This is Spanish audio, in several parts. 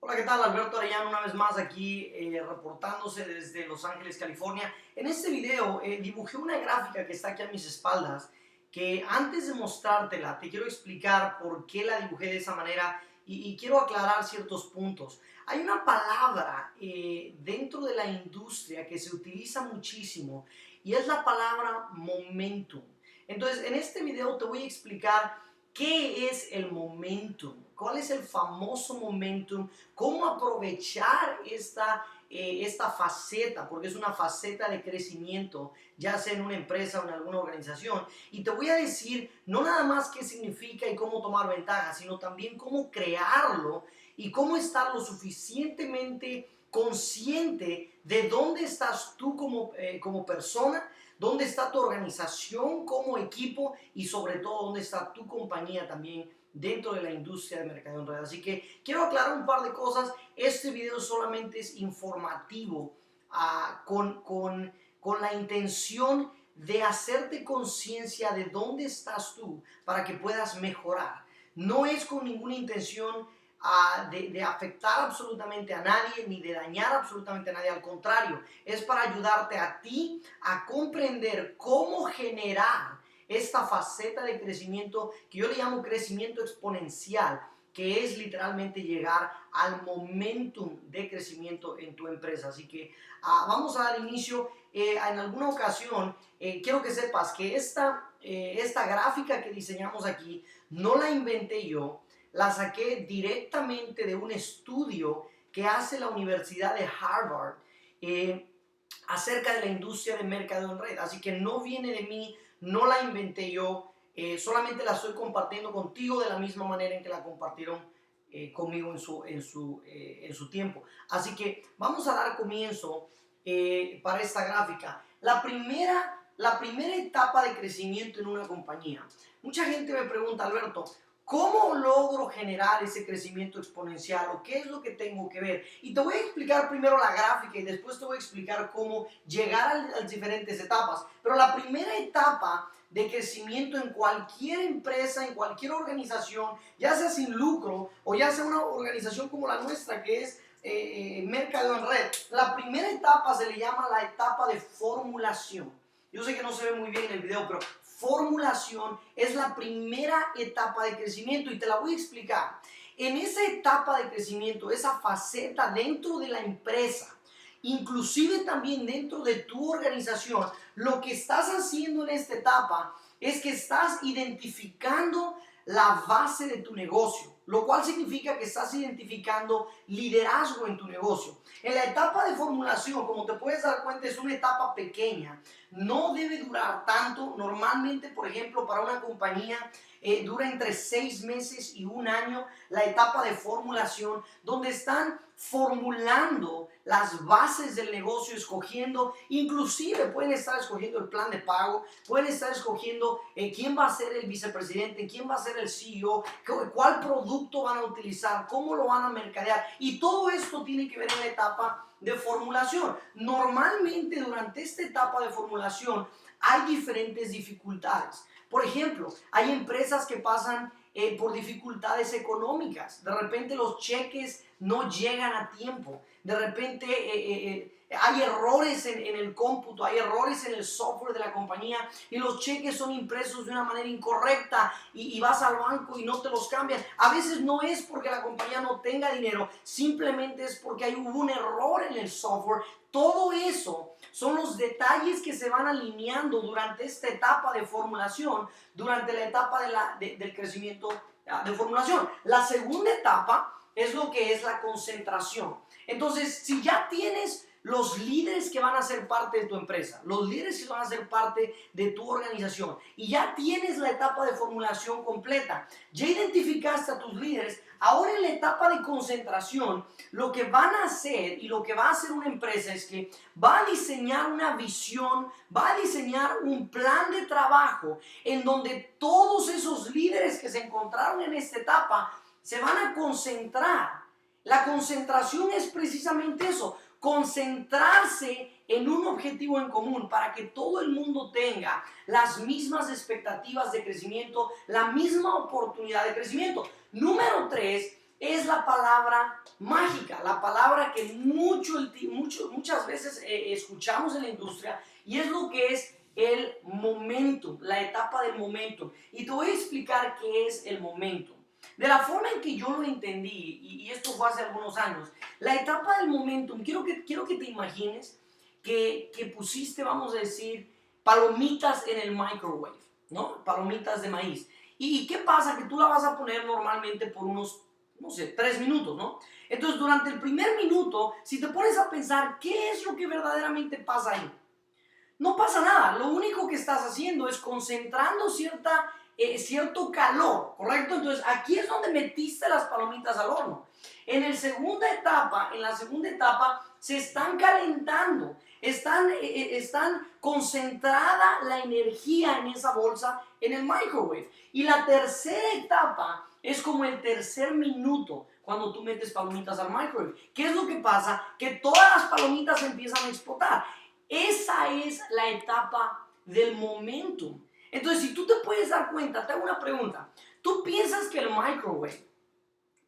Hola, ¿qué tal? Alberto Arellano una vez más aquí reportándose desde Los Ángeles, California. En este video dibujé una gráfica que está aquí a mis espaldas que antes de mostrártela te quiero explicar por qué la dibujé de esa manera y quiero aclarar ciertos puntos. Hay una palabra dentro de la industria que se utiliza muchísimo y es la palabra momentum. Entonces, en este video te voy a explicar qué es el momentum, cuál es el famoso momentum, cómo aprovechar esta faceta, porque es una faceta de crecimiento, ya sea en una empresa o en alguna organización. Y te voy a decir no nada más qué significa y cómo tomar ventaja, sino también cómo crearlo y cómo estar lo suficientemente consciente de dónde estás tú como persona, dónde está tu organización como equipo y sobre todo dónde está tu compañía también dentro de la industria de mercadeo en red. Así que quiero aclarar un par de cosas. Este video solamente es informativo con la intención de hacerte conciencia de dónde estás tú para que puedas mejorar. No es con ninguna intención de afectar absolutamente a nadie ni de dañar absolutamente a nadie. Al contrario, es para ayudarte a ti a comprender cómo generar esta faceta de crecimiento que yo le llamo crecimiento exponencial, que es literalmente llegar al momentum de crecimiento en tu empresa. Así que vamos a dar inicio. En alguna ocasión quiero que sepas que esta gráfica que diseñamos aquí no la inventé yo, la saqué directamente de un estudio que hace la Universidad de Harvard acerca de la industria de mercadeo en red. Así que no viene de mí, no la inventé yo, solamente la estoy compartiendo contigo de la misma manera en que la compartieron conmigo en su tiempo. Así que vamos a dar comienzo para esta gráfica. La primera etapa de crecimiento en una compañía. Mucha gente me pregunta, Alberto, ¿cómo logro generar ese crecimiento exponencial o qué es lo que tengo que ver? Y te voy a explicar primero la gráfica y después te voy a explicar cómo llegar a las diferentes etapas. Pero la primera etapa de crecimiento en cualquier empresa, en cualquier organización, ya sea sin lucro o ya sea una organización como la nuestra que es mercadeo en red, la primera etapa se le llama la etapa de formulación. Yo sé que no se ve muy bien en el video, pero formulación es la primera etapa de crecimiento y te la voy a explicar. En esa etapa de crecimiento, esa faceta dentro de la empresa, inclusive también dentro de tu organización, lo que estás haciendo en esta etapa es que estás identificando la base de tu negocio, lo cual significa que estás identificando liderazgo en tu negocio. En la etapa de formulación, como te puedes dar cuenta, es una etapa pequeña, no debe durar tanto. Normalmente, por ejemplo, para una compañía dura entre 6 meses y un año la etapa de formulación, donde están formulando las bases del negocio, escogiendo, inclusive pueden estar escogiendo el plan de pago, pueden estar escogiendo quién va a ser el vicepresidente, quién va a ser el CEO, cuál producto van a utilizar, cómo lo van a mercadear, y todo esto tiene que ver en la etapa de formulación. Normalmente durante esta etapa de formulación hay diferentes dificultades. Por ejemplo, hay empresas que pasan por dificultades económicas. De repente los cheques no llegan a tiempo. De repente hay errores en el cómputo, hay errores en el software de la compañía y los cheques son impresos de una manera incorrecta y vas al banco y no te los cambian. A veces no es porque la compañía no tenga dinero, simplemente es porque hubo un error en el software. Todo eso son los detalles que se van alineando durante esta etapa de formulación, durante la etapa del crecimiento de formulación. La segunda etapa es lo que es la concentración. Entonces, si ya tienes los líderes que van a ser parte de tu empresa, los líderes que van a ser parte de tu organización y ya tienes la etapa de formulación completa, ya identificaste a tus líderes, ahora en la etapa de concentración, lo que van a hacer y lo que va a hacer una empresa es que va a diseñar una visión, va a diseñar un plan de trabajo en donde todos esos líderes que se encontraron en esta etapa se van a concentrar. La concentración es precisamente eso, concentrarse en un objetivo en común para que todo el mundo tenga las mismas expectativas de crecimiento, la misma oportunidad de crecimiento. Número 3 es la palabra mágica, la palabra que muchas veces escuchamos en la industria, y es lo que es el momentum, la etapa del momentum. Y te voy a explicar qué es el momentum. De la forma en que yo lo entendí, y esto fue hace algunos años, la etapa del momentum, quiero que te imagines que pusiste, vamos a decir, palomitas en el microwave, ¿no? Palomitas de maíz. ¿Y qué pasa? Que tú la vas a poner normalmente por unos, no sé, 3 minutos, ¿no? Entonces, durante el primer minuto, si te pones a pensar, ¿qué es lo que verdaderamente pasa ahí? No pasa nada, lo único que estás haciendo es concentrando cierto calor, ¿correcto? Entonces aquí es donde metiste las palomitas al horno. En la segunda etapa se están calentando, están concentrada la energía en esa bolsa en el microwave. Y la tercera etapa es como el tercer minuto cuando tú metes palomitas al microwave. ¿Qué es lo que pasa? Que todas las palomitas empiezan a explotar. Esa es la etapa del momentum. Entonces, si tú te puedes dar cuenta, te hago una pregunta. ¿Tú piensas que el microwave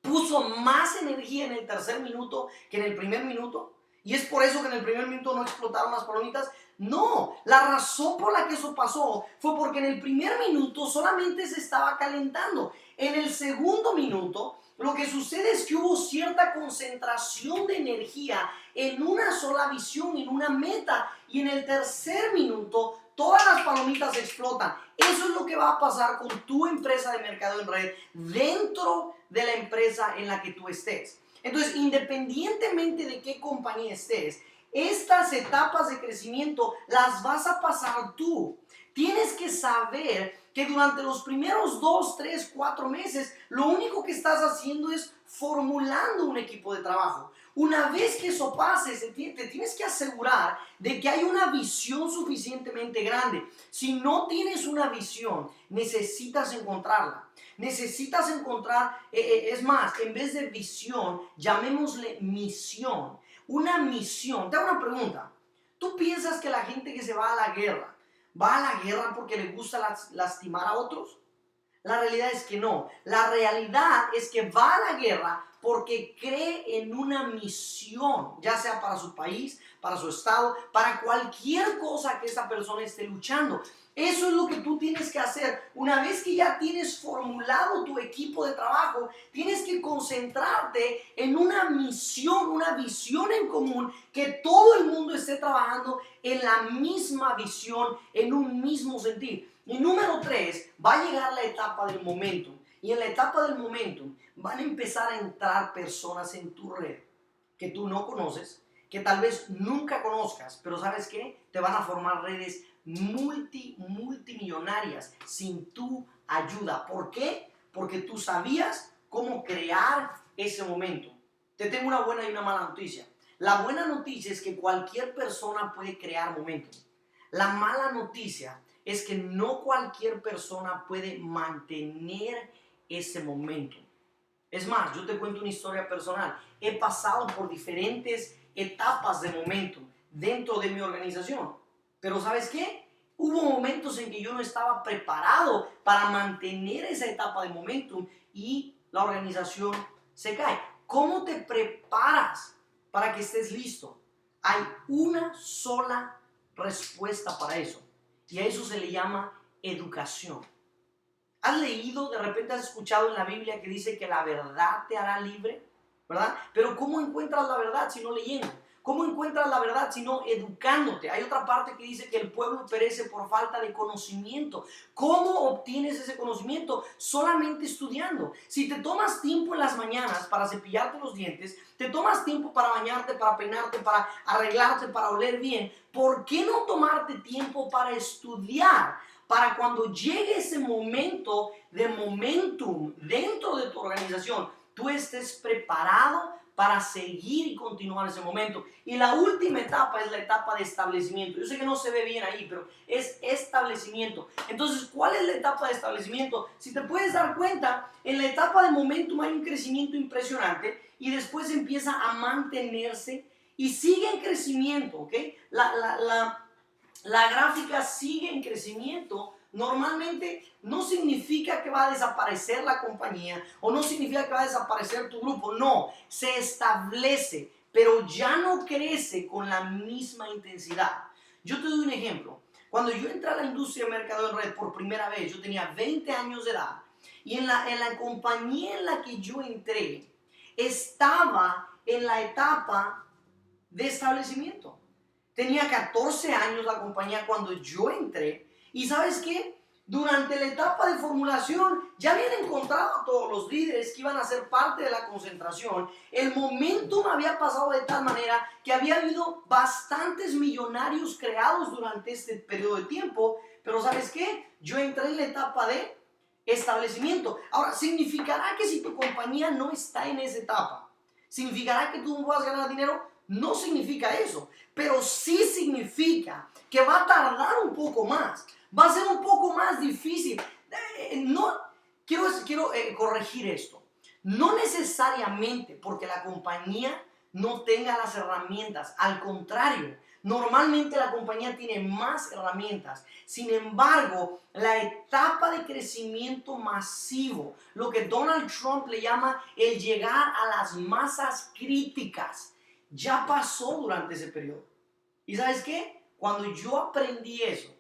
puso más energía en el tercer minuto que en el primer minuto? ¿Y es por eso que en el primer minuto no explotaron las palomitas? No, la razón por la que eso pasó fue porque en el primer minuto solamente se estaba calentando. En el segundo minuto, lo que sucede es que hubo cierta concentración de energía en una sola visión, en una meta, y en el tercer minuto todas las palomitas explotan. Eso es lo que va a pasar con tu empresa de mercado en red dentro de la empresa en la que tú estés. Entonces, independientemente de qué compañía estés, estas etapas de crecimiento las vas a pasar tú. Tienes que saber que durante los primeros 2, 3, 4 meses, lo único que estás haciendo es formulando un equipo de trabajo. Una vez que eso pase, te tienes que asegurar de que hay una visión suficientemente grande. Si no tienes una visión, necesitas encontrarla. Necesitas encontrar, es más, en vez de visión, llamémosle misión. Una misión. Te hago una pregunta. ¿Tú piensas que la gente que se va a la guerra porque le gusta lastimar a otros? La realidad es que no. La realidad es que va a la guerra porque cree en una misión, ya sea para su país, para su estado, para cualquier cosa que esa persona esté luchando. Eso es lo que tú tienes que hacer. Una vez que ya tienes formulado tu equipo de trabajo, tienes que concentrarte en una misión, una visión en común, que todo el mundo esté trabajando en la misma visión, en un mismo sentir. Y número 3, va a llegar la etapa del momentum. Y en la etapa del momentum van a empezar a entrar personas en tu red que tú no conoces, que tal vez nunca conozcas, pero ¿sabes qué? Te van a formar redes multimillonarias sin tu ayuda. ¿Por qué? Porque tú sabías cómo crear ese momento. Te tengo una buena y una mala noticia. La buena noticia es que cualquier persona puede crear momentum. La mala noticia es que no cualquier persona puede mantener ese momento. Es más, yo te cuento una historia personal. He pasado por diferentes etapas de momentum dentro de mi organización. Pero ¿sabes qué? Hubo momentos en que yo no estaba preparado para mantener esa etapa de momentum y la organización se cae. ¿Cómo te preparas para que estés listo? Hay una sola respuesta para eso. Y a eso se le llama educación. ¿Has leído, de repente has escuchado en la Biblia que dice que la verdad te hará libre? ¿Verdad? Pero ¿cómo encuentras la verdad si no leyendo? ¿Cómo encuentras la verdad si no educándote? Hay otra parte que dice que el pueblo perece por falta de conocimiento. ¿Cómo obtienes ese conocimiento? Solamente estudiando. Si te tomas tiempo en las mañanas para cepillarte los dientes, te tomas tiempo para bañarte, para peinarte, para arreglarte, para oler bien, ¿por qué no tomarte tiempo para estudiar? Para cuando llegue ese momento de momentum dentro de tu organización, tú estés preparado para seguir y continuar ese momento. Y la última etapa es la etapa de establecimiento. Yo sé que no se ve bien ahí, pero es establecimiento. Entonces, ¿cuál es la etapa de establecimiento? Si te puedes dar cuenta, en la etapa de momentum hay un crecimiento impresionante y después empieza a mantenerse y sigue en crecimiento, ¿ok? La gráfica sigue en crecimiento normalmente no significa que va a desaparecer la compañía o no significa que va a desaparecer tu grupo. No, se establece, pero ya no crece con la misma intensidad. Yo te doy un ejemplo. Cuando yo entré a la industria de mercado en red por primera vez, yo tenía 20 años de edad y en la compañía en la que yo entré, estaba en la etapa de establecimiento. Tenía 14 años la compañía cuando yo entré y ¿sabes qué? Durante la etapa de formulación ya habían encontrado a todos los líderes que iban a ser parte de la concentración. El momentum había pasado de tal manera que había habido bastantes millonarios creados durante este periodo de tiempo, pero ¿sabes qué? Yo entré en la etapa de establecimiento. Ahora, ¿significará que si tu compañía no está en esa etapa, significará que tú no vas a ganar dinero? No significa eso, pero sí significa que va a tardar un poco más, va a ser un poco más difícil. Quiero corregir esto. No necesariamente porque la compañía no tenga las herramientas, al contrario, normalmente la compañía tiene más herramientas. Sin embargo, la etapa de crecimiento masivo, lo que Donald Trump le llama el llegar a las masas críticas, ya pasó durante ese periodo. ¿Y sabes qué? Cuando yo aprendí eso,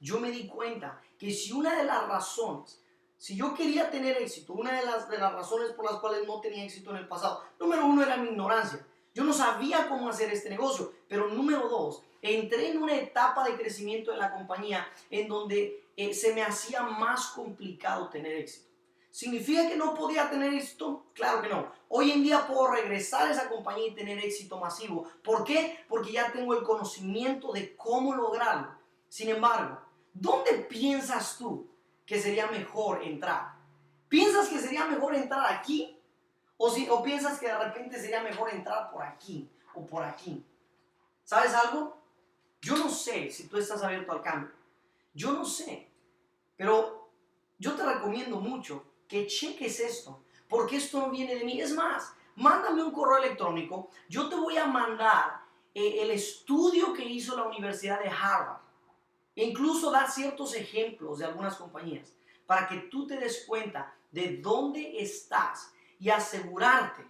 yo me di cuenta que si una de las razones, si yo quería tener éxito, una de las razones por las cuales no tenía éxito en el pasado, número uno era mi ignorancia. Yo no sabía cómo hacer este negocio, pero número dos, entré en una etapa de crecimiento de la compañía en donde se me hacía más complicado tener éxito. ¿Significa que no podía tener éxito? Claro que no. Hoy en día puedo regresar a esa compañía y tener éxito masivo. ¿Por qué? Porque ya tengo el conocimiento de cómo lograrlo. Sin embargo, ¿dónde piensas tú que sería mejor entrar? ¿Piensas que sería mejor entrar aquí? ¿O piensas que de repente sería mejor entrar por aquí o por aquí? ¿Sabes algo? Yo no sé si tú estás abierto al cambio. Yo no sé. Pero yo te recomiendo mucho que cheques esto, porque esto no viene de mí. Es más, mándame un correo electrónico, yo te voy a mandar el estudio que hizo la Universidad de Harvard, e incluso dar ciertos ejemplos de algunas compañías, para que tú te des cuenta de dónde estás y asegurarte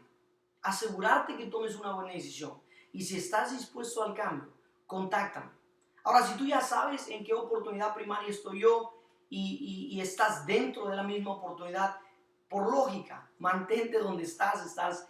que tomes una buena decisión. Y si estás dispuesto al cambio, contáctame. Ahora, si tú ya sabes en qué oportunidad primaria estoy yo, y estás dentro de la misma oportunidad, por lógica, mantente donde estás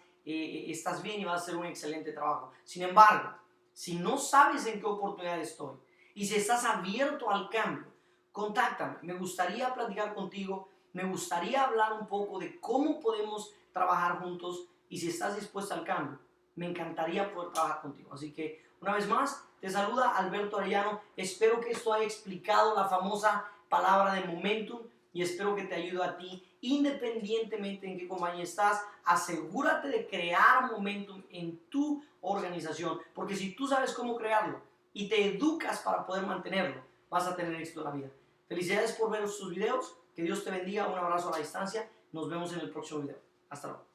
bien y vas a hacer un excelente trabajo. Sin embargo, si no sabes en qué oportunidad estoy y si estás abierto al cambio, contáctame. Me gustaría platicar contigo, me gustaría hablar un poco de cómo podemos trabajar juntos y si estás dispuesto al cambio, me encantaría poder trabajar contigo. Así que, una vez más, te saluda Alberto Arellano. Espero que esto haya explicado la famosa palabra de momentum y espero que te ayude a ti, independientemente en qué compañía estás. Asegúrate de crear momentum en tu organización, porque si tú sabes cómo crearlo y te educas para poder mantenerlo, vas a tener éxito en la vida. Felicidades por ver estos videos, que Dios te bendiga, un abrazo a la distancia, nos vemos en el próximo video. Hasta luego.